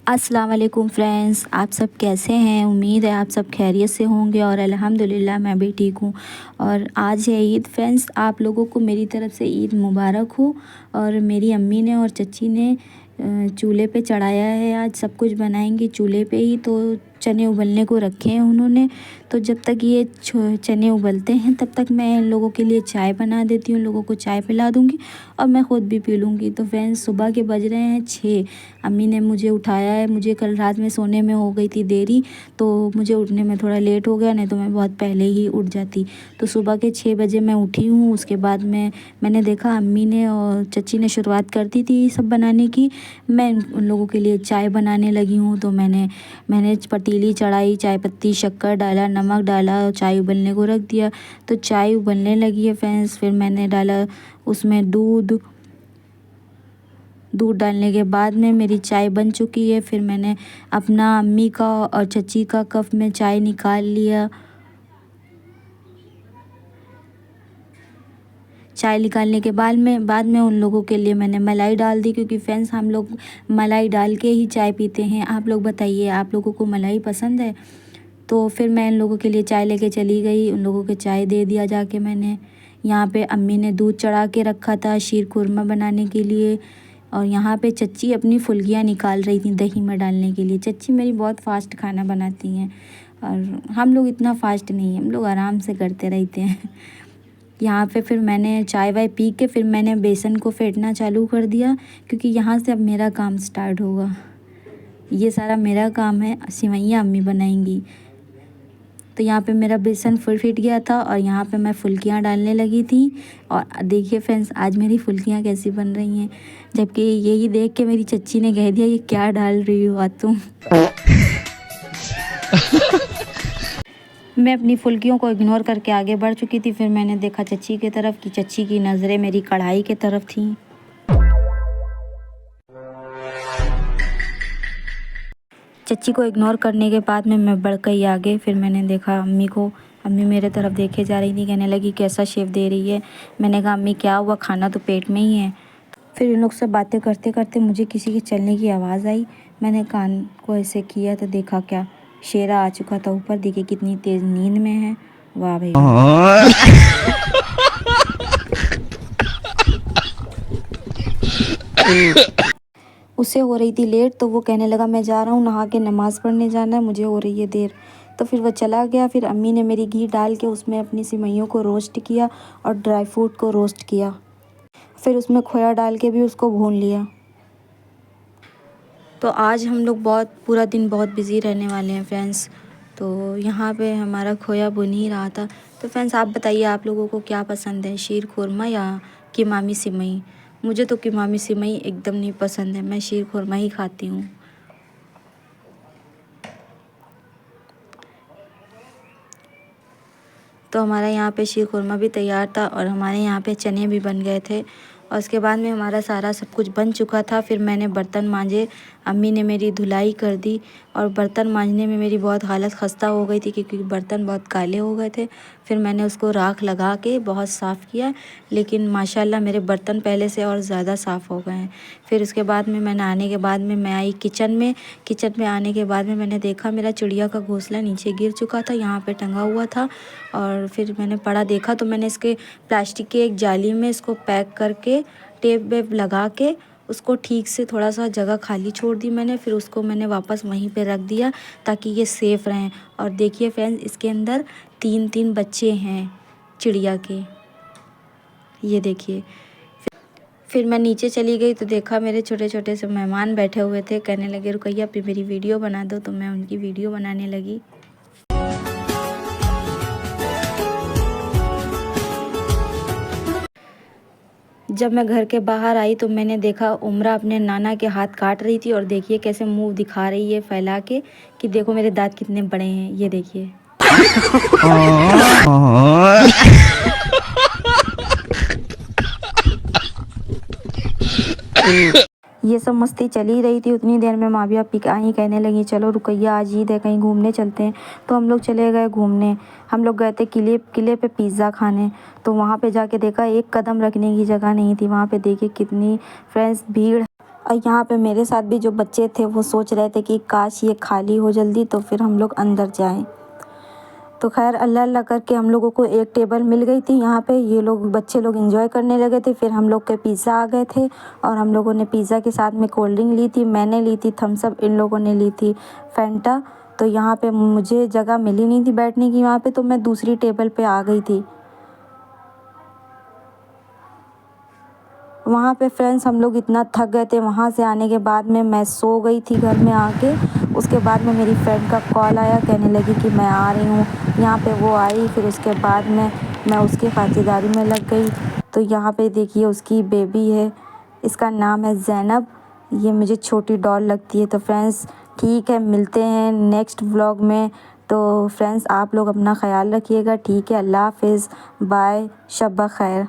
अस्सलाम वालेकुम फ्रेंड्स, आप सब कैसे हैं। उम्मीद है आप सब खैरियत से होंगे और अल्हम्दुलिल्लाह मैं भी ठीक हूँ। और आज है ईद फ्रेंड्स, आप लोगों को मेरी तरफ़ से ईद मुबारक हो। और मेरी अम्मी ने और चची ने चूल्हे पे चढ़ाया है, आज सब कुछ बनाएंगे चूल्हे पे ही। तो चने उबलने को रखे हैं उन्होंने, तो जब तक ये चने उबलते हैं तब तक मैं इन लोगों के लिए चाय बना देती हूँ, लोगों को चाय पिला दूँगी और मैं ख़ुद भी पी लूँगी। तो फ्रेंड्स सुबह के बज रहे हैं 6। अम्मी ने मुझे उठाया है, मुझे कल रात में सोने में हो गई थी देरी, तो मुझे उठने में थोड़ा लेट हो गया, नहीं तो मैं बहुत पहले ही उठ जाती। तो सुबह के 6 बजे मैं उठी हूँ। उसके बाद मैंने देखा अम्मी ने और चची ने शुरुआत कर दी थी सब बनाने की। मैं उन लोगों के लिए चाय बनाने लगी हूँ। तो मैंने पतीली चढ़ाई, चाय पत्ती, शक्कर डाला, नमक डाला और चाय उबलने को रख दिया। तो चाय उबलने लगी है फ्रेंड्स। फिर मैंने डाला उसमें दूध डालने के बाद में मेरी चाय बन चुकी है। फिर मैंने अपना अम्मी का और चची का कप में चाय निकाल लिया। चाय निकालने के बाद में उन लोगों के लिए मैंने मलाई डाल दी, क्योंकि फ्रेंड्स हम लोग मलाई डाल के ही चाय पीते हैं। आप लोग बताइए, आप लोगों को मलाई पसंद है। तो फिर मैं इन लोगों के लिए चाय लेके चली गई, उन लोगों के चाय दे दिया जाके मैंने। यहाँ पे अम्मी ने दूध चढ़ा के रखा था शीर खुरमा बनाने के लिए। और यहाँ पे चच्ची अपनी फुल्कियाँ निकाल रही थी दही में डालने के लिए। चच्ची मेरी बहुत फ़ास्ट खाना बनाती हैं और हम लोग इतना फ़ास्ट नहीं है, हम लोग आराम से करते रहते हैं। यहाँ पे फिर मैंने चाय वाय पी के फिर मैंने बेसन को फेंटना चालू कर दिया, क्योंकि यहाँ से अब मेरा काम स्टार्ट होगा। ये सारा मेरा काम है, सिवैयाँ अम्मी बनाएंगी। तो यहाँ पे मेरा बेसन फिट गया था और यहाँ पे मैं फुल्कियाँ डालने लगी थी। और देखिए फ्रेंड्स, आज मेरी फुल्कियाँ कैसी बन रही हैं, जबकि यही देख के मेरी चच्ची ने कह दिया ये क्या डाल रही हो आज तुम। मैं अपनी फुल्कियों को इग्नोर करके आगे बढ़ चुकी थी। फिर मैंने देखा चच्ची की तरफ कि चच्ची की नज़रें मेरी कढ़ाई की तरफ थीं। चच्ची को इग्नोर करने के बाद में मैं बढ़ गई आगे। फिर मैंने देखा अम्मी को, अम्मी मेरे तरफ देखे जा रही थी, कहने लगी कैसा शेफ़ दे रही है। मैंने कहा अम्मी क्या हुआ, खाना तो पेट में ही है। फिर इन लोग से बातें करते करते मुझे किसी के चलने की आवाज़ आई। मैंने कान को ऐसे किया तो देखा क्या, शेरा आ चुका था ऊपर। देखिए कितनी तेज़ नींद में है, वाह भाई उसे हो रही थी लेट, तो वो कहने लगा मैं जा रहा हूँ नहा के, नमाज़ पढ़ने जाना है, मुझे हो रही है देर। तो फिर वो चला गया। फिर अम्मी ने मेरी घी डाल के उसमें अपनी सिवैयों को रोस्ट किया और ड्राई फ्रूट को रोस्ट किया। फिर उसमें खोया डाल के भी उसको भून लिया। तो आज हम लोग पूरा दिन बहुत बिज़ी रहने वाले हैं फ्रेंड्स। तो यहाँ पे हमारा खोया बुन ही रहा था। तो फ्रेंड्स आप बताइए, आप लोगों को क्या पसंद है, शीर खुरमा या कीमामी सिवई। मुझे तो कीमामी सिवई एकदम नहीं पसंद है, मैं शीर खुरमा ही खाती हूँ। तो हमारा यहाँ पे शीर खुरमा भी तैयार था और हमारे यहाँ पे चने भी बन गए थे। और उसके बाद में हमारा सारा सब कुछ बन चुका था। फिर मैंने बर्तन मांजे, अम्मी ने मेरी धुलाई कर दी। और बर्तन मांजने में मेरी बहुत हालत ख़स्ता हो गई थी, क्योंकि बर्तन बहुत काले हो गए थे। फिर मैंने उसको राख लगा के बहुत साफ़ किया, लेकिन माशाल्लाह मेरे बर्तन पहले से और ज़्यादा साफ़ हो गए हैं। फिर उसके बाद में मैं नहाने के बाद में मैं आई किचन में आने के बाद में मैंने देखा मेरा चिड़िया का घोंसला नीचे गिर चुका था, यहाँ पे टंगा हुआ था। और फिर मैंने पड़ा देखा तो मैंने इसके प्लास्टिक के एक जाली में इसको पैक करके टेप वेप लगा के उसको ठीक से थोड़ा सा जगह खाली छोड़ दी मैंने। फिर उसको मैंने वापस वहीं पे रख दिया ताकि ये सेफ़ रहें। और देखिए फ्रेंड्स, इसके अंदर 3 बच्चे हैं चिड़िया के, ये देखिए। फिर मैं नीचे चली गई तो देखा मेरे छोटे छोटे से मेहमान बैठे हुए थे, कहने लगे रुकैया फिर मेरी वीडियो बना दो। तो मैं उनकी वीडियो बनाने लगी। जब मैं घर के बाहर आई तो मैंने देखा उमरा अपने नाना के हाथ काट रही थी। और देखिए कैसे मुंह दिखा रही है फैला के कि देखो मेरे दांत कितने बड़े हैं, ये देखिए। ये सब मस्ती चली रही थी। उतनी देर में माविया आई, कहने लगी चलो रुकैया आज ईद है, कहीं घूमने चलते हैं। तो हम लोग चले गए घूमने। हम लोग गए थे किले पे पिज़्ज़ा खाने। तो वहाँ पे जाके देखा एक कदम रखने की जगह नहीं थी। वहाँ पे देखिए कितनी फ्रेंड्स भीड़। और यहाँ पे मेरे साथ भी जो बच्चे थे वो सोच रहे थे कि काश ये खाली हो जल्दी तो फिर हम लोग अंदर जाएं। तो खैर अल्लाह अल्लाह करके हम लोगों को एक टेबल मिल गई थी यहाँ पे। ये लोग बच्चे लोग एंजॉय करने लगे थे। फिर हम लोग के पिज़्ज़ा आ गए थे और हम लोगों ने पिज़्ज़ा के साथ में कोल्ड ड्रिंक ली थी। मैंने ली थी थम्स अप, इन लोगों ने ली थी फैंटा। तो यहाँ पे मुझे जगह मिली नहीं थी बैठने की वहाँ पे, तो मैं दूसरी टेबल पे आ गई थी। वहाँ पे फ्रेंड्स हम लोग इतना थक गए थे, वहाँ से आने के बाद में मैं सो गई थी घर में आके। उसके बाद में मेरी फ्रेंड का कॉल आया, कहने लगी कि मैं आ रही हूँ यहाँ पे। वो आई, फिर उसके बाद में मैं उसकी खातिरदारी में लग गई। तो यहाँ पे देखिए उसकी बेबी है, इसका नाम है ज़ैनब। ये मुझे छोटी डॉल लगती है। तो फ्रेंड्स ठीक है, मिलते हैं नेक्स्ट व्लॉग में। तो फ्रेंड्स आप लोग अपना ख्याल रखिएगा, ठीक है। अल्लाह हाफ़िज़, बाय, शब खैर।